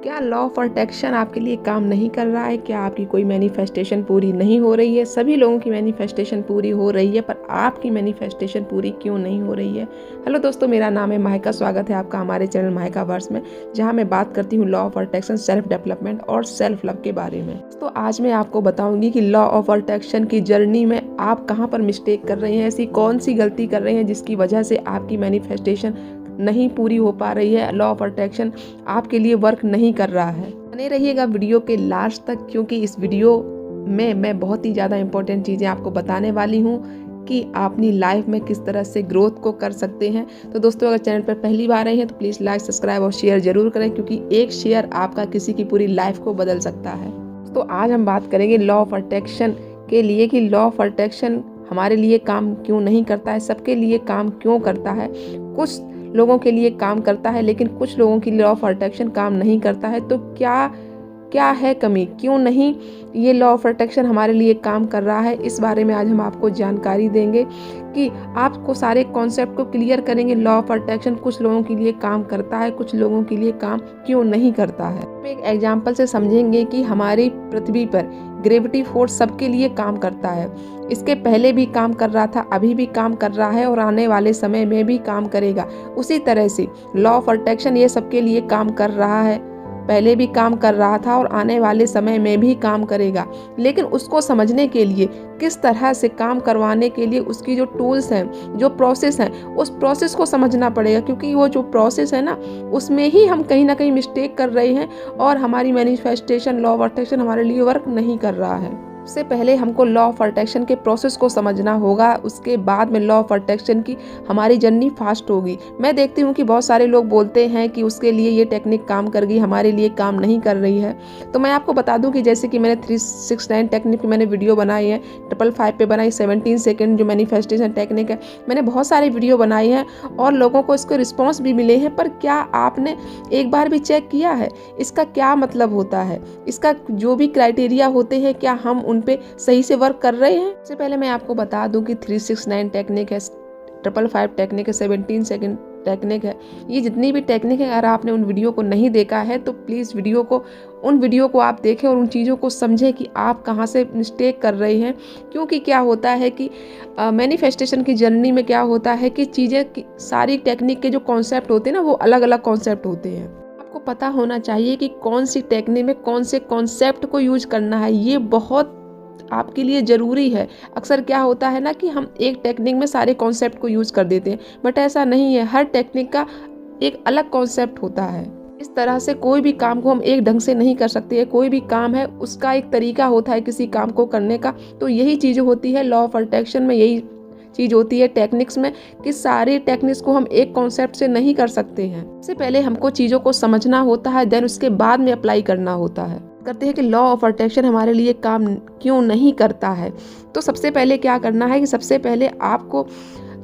क्या law of attraction आपके लिए काम नहीं कर रहा है? क्या आपकी कोई मैनिफेस्टेशन पूरी नहीं हो रही है? सभी लोगों की मैनिफेस्टेशन पूरी हो रही है, पर आपकी मैनिफेस्टेशन पूरी क्यों नहीं हो रही है? हेलो दोस्तों, मेरा नाम है माहिका। स्वागत है आपका हमारे चैनल माहिका वर्स में, जहां मैं बात करती हूँ law of attraction, self development और सेल्फ लव के बारे में। तो आज मैं आपको बताऊंगी कि लॉ ऑफ अट्रैक्शन की जर्नी में आप कहाँ पर मिस्टेक कर रहे हैं, ऐसी कौन सी गलती कर रहे हैं जिसकी वजह से आपकी मैनिफेस्टेशन नहीं पूरी हो पा रही है, लॉ ऑफ अट्रैक्शन आपके लिए वर्क नहीं कर रहा है। बने रहिएगा वीडियो के लास्ट तक, क्योंकि इस वीडियो में मैं बहुत ही ज़्यादा इंपॉर्टेंट चीज़ें आपको बताने वाली हूँ कि आप अपनी लाइफ में किस तरह से ग्रोथ को कर सकते हैं। तो दोस्तों, अगर चैनल पर पहली बार आए हैं तो प्लीज़ लाइक, सब्सक्राइब और शेयर जरूर करें, क्योंकि एक शेयर आपका किसी की पूरी लाइफ को बदल सकता है। तो आज हम बात करेंगे लॉ ऑफ अट्रैक्शन के लिए कि लॉ ऑफ अट्रैक्शन हमारे लिए काम क्यों नहीं करता है, सबके लिए काम क्यों करता है। कुछ लोगों के लिए काम करता है, लेकिन कुछ लोगों की लॉ ऑफ अट्रैक्शन काम नहीं करता है। तो क्या है कमी, क्यों नहीं ये लॉ ऑफ अट्रैक्शन हमारे लिए काम कर रहा है, इस बारे में आज हम आपको जानकारी देंगे कि आपको सारे कॉन्सेप्ट को क्लियर करेंगे। लॉ ऑफ अट्रैक्शन कुछ लोगों के लिए काम करता है, कुछ लोगों के लिए काम क्यों नहीं करता है। एक एग्जाम्पल से समझेंगे कि हमारी पृथ्वी पर ग्रेविटी फोर्स सबके लिए काम करता है। इसके पहले भी काम कर रहा था, अभी भी काम कर रहा है और आने वाले समय में भी काम करेगा। उसी तरह से लॉ ऑफ अट्रैक्शन ये सबके लिए काम कर रहा है, पहले भी काम कर रहा था और आने वाले समय में भी काम करेगा। लेकिन उसको समझने के लिए, किस तरह से काम करवाने के लिए उसकी जो टूल्स हैं, जो प्रोसेस हैं, उस प्रोसेस को समझना पड़ेगा। क्योंकि वो जो प्रोसेस है ना, उसमें ही हम कहीं ना कहीं मिस्टेक कर रहे हैं और हमारी मैनिफेस्टेशन, लॉ ऑफ अट्रैक्शन हमारे लिए वर्क नहीं कर रहा है। सबसे पहले हमको लॉ ऑफ अट्रैक्शन के प्रोसेस को समझना होगा, उसके बाद में लॉ ऑफ अट्रैक्शन की हमारी जर्नी फास्ट होगी। मैं देखती हूँ कि बहुत सारे लोग बोलते हैं कि उसके लिए ये टेक्निक काम कर गई, हमारे लिए काम नहीं कर रही है। तो मैं आपको बता दूं कि जैसे कि मैंने 369 टेक्निक पे मैंने वीडियो बनाई है, 555 पे बनाई, 17 सेकेंड जो मैनिफेस्टेशन टेक्निक है, मैंने बहुत सारे वीडियो बनाई हैं और लोगों को इसके रिस्पॉन्स भी मिले हैं। पर क्या आपने एक बार भी चेक किया है इसका क्या मतलब होता है, इसका जो भी क्राइटेरिया होते हैं, क्या हम उन पे सही से वर्क कर रहे हैं? सबसे पहले मैं आपको बता दूं कि 369 टेक्निक है, 555 टेक्निक है, 17 सेकंड टेक्निक है, ये जितनी भी टेक्निक है, अगर आपने उन वीडियो को नहीं देखा है तो प्लीज़ उन वीडियो को आप देखें और उन चीज़ों को समझें कि आप कहाँ से मिस्टेक कर रहे हैं। क्योंकि क्या होता है कि मैनिफेस्टेशन की जर्नी में क्या होता है कि चीज़ें सारी टेक्निक के जो कॉन्सेप्ट होते हैं ना, वो अलग अलग कॉन्सेप्ट होते हैं। आपको पता होना चाहिए कि कौन सी टेक्निक में कौन से कॉन्सेप्ट को यूज करना है, ये बहुत आपके लिए ज़रूरी है। अक्सर क्या होता है ना कि हम एक टेक्निक में सारे कॉन्सेप्ट को यूज़ कर देते हैं, बट ऐसा नहीं है। हर टेक्निक का एक अलग कॉन्सेप्ट होता है। इस तरह से कोई भी काम को हम एक ढंग से नहीं कर सकते हैं। कोई भी काम है उसका एक तरीका होता है किसी काम को करने का। तो यही चीज़ होती है लॉ ऑफ अट्रैक्शन में, यही चीज़ होती है टेक्निक्स में कि सारी टेक्निक्स को हम एक कॉन्सेप्ट से नहीं कर सकते हैं। इससे पहले हमको चीज़ों को समझना होता है, देन उसके बाद में अप्लाई करना होता है। करते हैं कि लॉ ऑफ अट्रैक्शन हमारे लिए काम क्यों नहीं करता है। तो सबसे पहले क्या करना है कि सबसे पहले आपको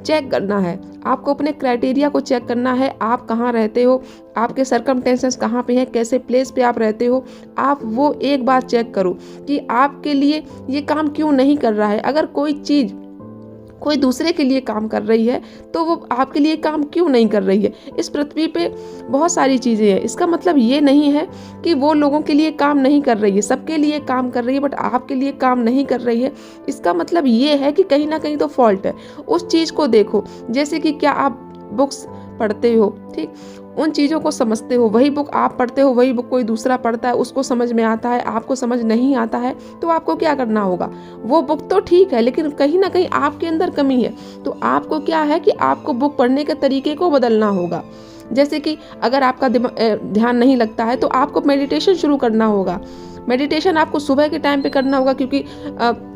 चेक करना है, आपको अपने क्राइटेरिया को चेक करना है। आप कहाँ रहते हो, आपके सर्कमस्टेंसेस कहाँ पे हैं, कैसे प्लेस पे आप रहते हो, आप वो एक बार चेक करो कि आपके लिए ये काम क्यों नहीं कर रहा है। अगर कोई चीज़ कोई दूसरे के लिए काम कर रही है तो वो आपके लिए काम क्यों नहीं कर रही है। इस पृथ्वी पे बहुत सारी चीज़ें हैं, इसका मतलब ये नहीं है कि वो लोगों के लिए काम नहीं कर रही है, सबके लिए काम कर रही है, बट आपके लिए काम नहीं कर रही है। इसका मतलब ये है कि कहीं ना कहीं तो फॉल्ट है। उस चीज़ को देखो, जैसे कि क्या आप बुक्स पढ़ते हो, ठीक, उन चीज़ों को समझते हो, वही बुक आप पढ़ते हो, वही बुक कोई दूसरा पढ़ता है, उसको समझ में आता है, आपको समझ नहीं आता है, तो आपको क्या करना होगा। वो बुक तो ठीक है, लेकिन कहीं ना कहीं आपके अंदर कमी है। तो आपको क्या है कि आपको बुक पढ़ने के तरीके को बदलना होगा। जैसे कि अगर आपका ध्यान नहीं लगता है तो आपको मेडिटेशन शुरू करना होगा। मेडिटेशन आपको सुबह के टाइम पे करना होगा, क्योंकि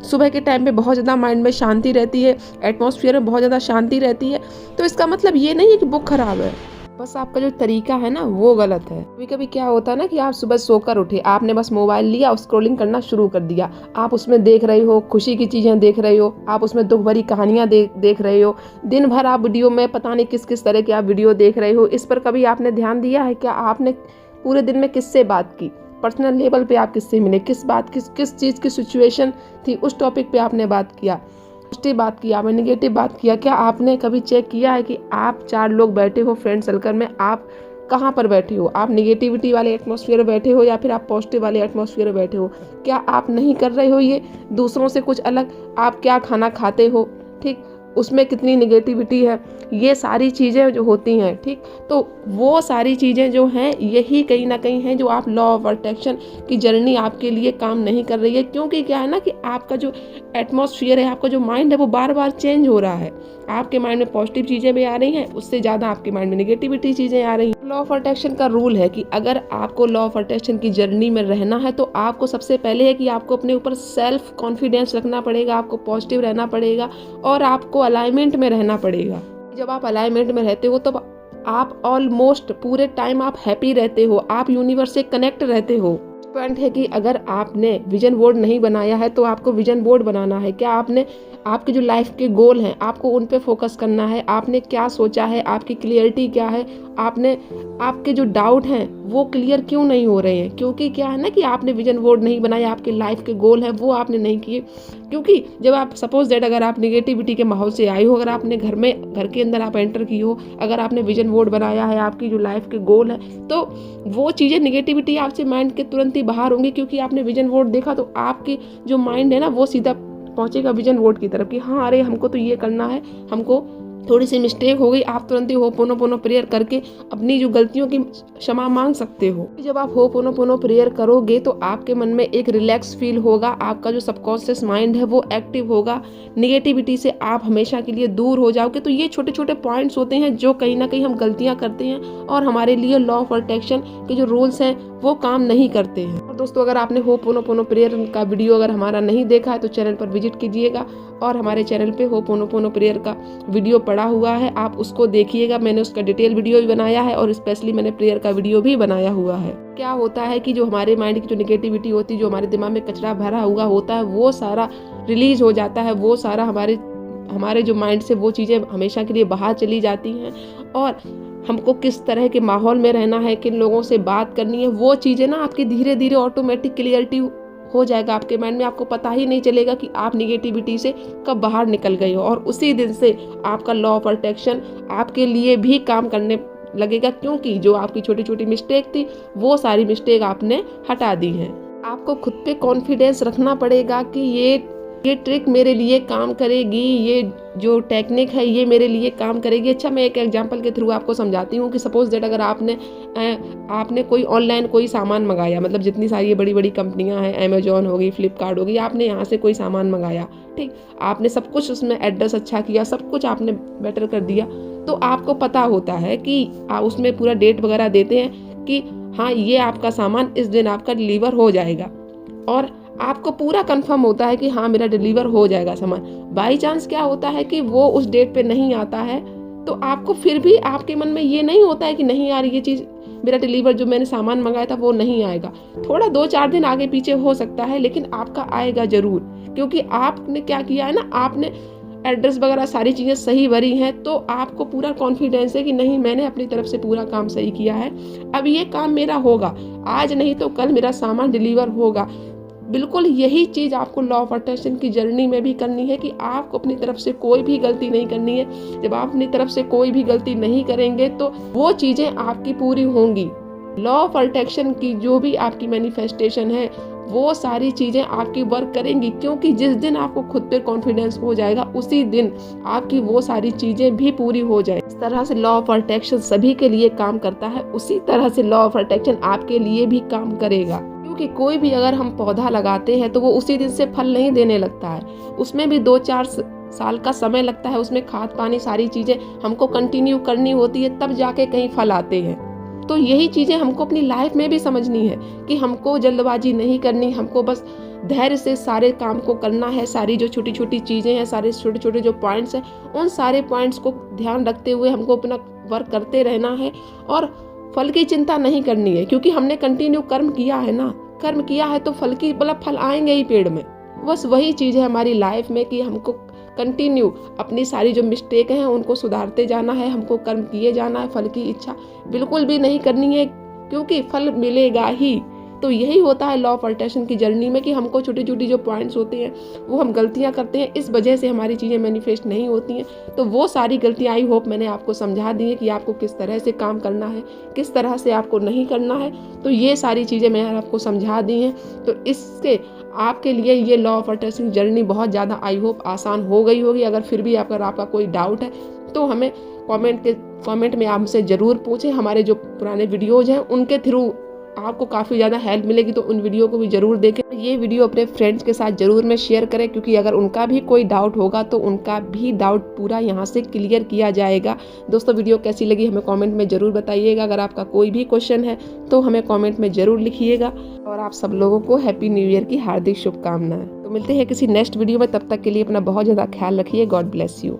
सुबह के टाइम पे बहुत ज़्यादा माइंड में शांति रहती है, एटमॉस्फेयर में बहुत ज़्यादा शांति रहती है। तो इसका मतलब ये नहीं है कि बुक खराब है, बस आपका जो तरीका है ना वो गलत है। कभी कभी क्या होता है ना कि आप सुबह सोकर उठे, आपने बस मोबाइल लिया और स्क्रॉलिंग करना शुरू कर दिया। आप उसमें देख रहे हो खुशी की चीज़ें देख रहे हो, आप उसमें दुख भरी कहानियाँ देख रहे हो। दिन भर आप वीडियो में पता नहीं किस किस तरह की आप वीडियो देख रहे हो। इस पर कभी आपने ध्यान दिया है? क्या आपने पूरे दिन में किससे बात की, पर्सनल लेवल पे आप किससे मिले, किस चीज़ की सिचुएशन थी, उस टॉपिक पे आपने बात किया। पॉजिटिव बात किया, आपने नेगेटिव बात किया। क्या आपने कभी चेक किया है कि आप 4 लोग बैठे हो फ्रेंड सर्कल में, आप कहाँ पर बैठे हो, आप निगेटिविटी वाले एटमॉस्फेयर में बैठे हो या फिर आप पॉजिटिव वाले एटमॉस्फेयर में बैठे हो। क्या आप नहीं कर रहे हो ये दूसरों से कुछ अलग, आप क्या खाना खाते हो, ठीक, उसमें कितनी निगेटिविटी है, ये सारी चीज़ें जो होती हैं, ठीक, तो वो सारी चीज़ें जो हैं यही कहीं ना कहीं हैं जो आप लॉ ऑफ अट्रैक्शन की जर्नी आपके लिए काम नहीं कर रही है। क्योंकि क्या है ना कि आपका जो एटमॉस्फेयर है, आपका जो माइंड है वो बार बार चेंज हो रहा है। आपके माइंड में पॉजिटिव चीज़ें भी आ रही हैं, उससे ज़्यादा आपके माइंड में निगेटिविटी चीज़ें आ रही हैं। लॉ ऑफ अट्रैक्शन का रूल है कि अगर आपको लॉ ऑफ अट्रैक्शन की जर्नी में रहना है तो आपको सबसे पहले है कि आपको अपने ऊपर सेल्फ कॉन्फिडेंस रखना पड़ेगा, आपको पॉजिटिव रहना पड़ेगा और आपको अलाइनमेंट में रहना पड़ेगा। जब आप अलाइनमेंट में रहते हो तब आप ऑलमोस्ट पूरे टाइम आप हैप्पी रहते हो, आप यूनिवर्स से कनेक्ट रहते हो। पॉइंट है कि अगर आपने विजन बोर्ड नहीं बनाया है तो आपको विजन बोर्ड बनाना है। क्या आपने आपके जो लाइफ के गोल हैं आपको उन पे फोकस करना है, आपने क्या सोचा है, आपकी क्लियरिटी क्या है, आपके जो डाउट हैं वो क्लियर क्यों नहीं हो रहे हैं। क्योंकि क्या है ना कि आपने विजन बोर्ड नहीं बनाया, आपके लाइफ के गोल हैं वो आपने नहीं किए। क्योंकि जब आप सपोज दैट अगर आप निगेटिविटी के माहौल से आए हो, अगर आपने घर के अंदर आप एंटर की हो, अगर आपने विजन बोर्ड बनाया है, आपकी जो लाइफ के गोल है, तो वो चीज़ें निगेटिविटी आपसे माइंड के तुरंत ही बाहर होंगी। क्योंकि आपने विजन बोर्ड देखा तो आपकी जो माइंड है ना वो सीधा पहुंचेगा विजन बोर्ड की तरफ कि हाँ अरे हमको तो ये करना है, हमको थोड़ी सी मिस्टेक हो गई, आप तुरंत ही होपोनोपोनो प्रेयर करके अपनी जो गलतियों की क्षमा मांग सकते हो। जब आप होपोनोपोनो प्रेयर करोगे तो आपके मन में एक रिलैक्स फील होगा, आपका जो सबकॉन्शियस माइंड है वो एक्टिव होगा, निगेटिविटी से आप हमेशा के लिए दूर हो जाओगे। तो ये छोटे छोटे पॉइंट्स होते हैं जो कहीं ना कहीं हम गलतियां करते हैं और हमारे लिए लॉ ऑफ अट्रैक्शन के जो रूल्स हैं वो काम नहीं करते हैं। और दोस्तों अगर आपने होपोनोपोनो प्रेयर का वीडियो अगर हमारा नहीं देखा है तो चैनल पर विजिट कीजिएगा और हमारे चैनल पे होपोनोपोनो प्रेयर का वीडियो पड़ा हुआ है, आप उसको देखिएगा। मैंने उसका डिटेल वीडियो भी बनाया है और स्पेशली मैंने प्रेयर का वीडियो भी बनाया हुआ है। क्या होता है कि जो हमारे माइंड की जो निगेटिविटी होती है, जो हमारे दिमाग में कचरा भरा हुआ होता है, वो सारा रिलीज हो जाता है, वो सारा हमारे जो माइंड से वो चीज़ें हमेशा के लिए बाहर चली जाती हैं। और हमको किस तरह के माहौल में रहना है, किन लोगों से बात करनी है, वो चीज़ें ना आपकी धीरे धीरे ऑटोमेटिक क्लियरिटी हो जाएगा आपके माइंड में। आपको पता ही नहीं चलेगा कि आप निगेटिविटी से कब बाहर निकल गए हो और उसी दिन से आपका लॉ ऑफ अट्रैक्शन आपके लिए भी काम करने लगेगा। क्योंकि जो आपकी छोटी छोटी मिस्टेक थी वो सारी मिस्टेक आपने हटा दी है। आपको खुद पे कॉन्फिडेंस रखना पड़ेगा कि ये ट्रिक मेरे लिए काम करेगी, ये जो टेक्निक है ये मेरे लिए काम करेगी। अच्छा मैं एक एग्जांपल के थ्रू आपको समझाती हूँ कि सपोज दैट अगर आपने कोई ऑनलाइन कोई सामान मंगाया, मतलब जितनी सारी ये बड़ी बड़ी कंपनियां हैं, अमेजोन होगी, फ्लिपकार्ट होगी, आपने यहाँ से कोई सामान मंगाया, ठीक, आपने सब कुछ उसमें एड्रेस अच्छा किया, सब कुछ आपने बेटर कर दिया, तो आपको पता होता है कि उसमें पूरा डेट वगैरह देते हैं कि हाँ ये आपका सामान इस दिन आपका डिलीवर हो जाएगा और आपको पूरा कंफर्म होता है कि हाँ मेरा डिलीवर हो जाएगा सामान। बाई चांस क्या होता है कि वो उस डेट पे नहीं आता है तो आपको फिर भी आपके मन में ये नहीं होता है कि नहीं यार ये चीज़ मेरा डिलीवर जो मैंने सामान मंगाया था वो नहीं आएगा। थोड़ा 2-4 दिन आगे पीछे हो सकता है लेकिन आपका आएगा जरूर, क्योंकि आपने क्या किया है ना, आपने एड्रेस वगैरह सारी चीज़ें सही भरी हैं। तो आपको पूरा कॉन्फिडेंस है कि नहीं मैंने अपनी तरफ से पूरा काम सही किया है, अब ये काम मेरा होगा, आज नहीं तो कल मेरा सामान डिलीवर होगा। बिल्कुल यही चीज़ आपको लॉ ऑफ अट्रैक्शन की जर्नी में भी करनी है कि आपको अपनी तरफ से कोई भी गलती नहीं करनी है। जब आप अपनी तरफ से कोई भी गलती नहीं करेंगे तो वो चीज़ें आपकी पूरी होंगी। लॉ ऑफ अट्रैक्शन की जो भी आपकी मैनिफेस्टेशन है वो सारी चीज़ें आपकी वर्क करेंगी, क्योंकि जिस दिन आपको खुद पे कॉन्फिडेंस हो जाएगा उसी दिन आपकी वो सारी चीज़ें भी पूरी हो जाए। इस तरह से लॉ ऑफ अट्रैक्शन सभी के लिए काम करता है, उसी तरह से लॉ ऑफ अट्रैक्शन आपके लिए भी काम करेगा। क्योंकि कोई भी अगर हम पौधा लगाते हैं तो वो उसी दिन से फल नहीं देने लगता है, उसमें भी 2-4 साल का समय लगता है, उसमें खाद पानी सारी चीज़ें हमको कंटिन्यू करनी होती है, तब जाके कहीं फल आते हैं। तो यही चीज़ें हमको अपनी लाइफ में भी समझनी है कि हमको जल्दबाजी नहीं करनी, हमको बस धैर्य से सारे काम को करना है। सारी जो छोटी छोटी चीज़ें हैं, सारे छोटे छोटे जो पॉइंट्स हैं, उन सारे पॉइंट्स को ध्यान रखते हुए हमको अपना वर्क करते रहना है और फल की चिंता नहीं करनी है। क्योंकि हमने कंटिन्यू कर्म किया है ना, कर्म किया है तो फल की मतलब फल आएंगे ही पेड़ में। बस वही चीज़ है हमारी लाइफ में कि हमको कंटिन्यू अपनी सारी जो मिस्टेक हैं उनको सुधारते जाना है, हमको कर्म किए जाना है, फल की इच्छा बिल्कुल भी नहीं करनी है, क्योंकि फल मिलेगा ही। तो यही होता है लॉ ऑफ अट्रैक्शन की जर्नी में कि हमको छोटी छोटी जो पॉइंट्स होते हैं वो हम गलतियाँ करते हैं, इस वजह से हमारी चीज़ें मैनिफेस्ट नहीं होती हैं। तो वो सारी गलतियाँ आई होप मैंने आपको समझा दी है कि आपको किस तरह से काम करना है, किस तरह से आपको नहीं करना है। तो ये सारी चीज़ें मैंने आपको समझा दी हैं। तो इससे आपके लिए ये लॉ ऑफ अट्रैक्शन जर्नी बहुत ज़्यादा आई होप आसान हो गई होगी। अगर फिर भी अगर आपका कोई डाउट है तो हमें कमेंट में हमसे ज़रूर पूछें। हमारे जो पुराने वीडियोज़ हैं उनके थ्रू आपको काफ़ी ज़्यादा हेल्प मिलेगी, तो उन वीडियो को भी ज़रूर देखें। ये वीडियो अपने फ्रेंड्स के साथ ज़रूर में शेयर करें, क्योंकि अगर उनका भी कोई डाउट होगा तो उनका भी डाउट पूरा यहाँ से क्लियर किया जाएगा। दोस्तों वीडियो कैसी लगी हमें कमेंट में ज़रूर बताइएगा। अगर आपका कोई भी क्वेश्चन है तो हमें कमेंट में ज़रूर लिखिएगा। और आप सब लोगों को हैप्पी न्यू ईयर की हार्दिक शुभकामनाएं। तो मिलते हैं किसी नेक्स्ट वीडियो में, तब तक के लिए अपना बहुत ज़्यादा ख्याल रखिए। God bless you.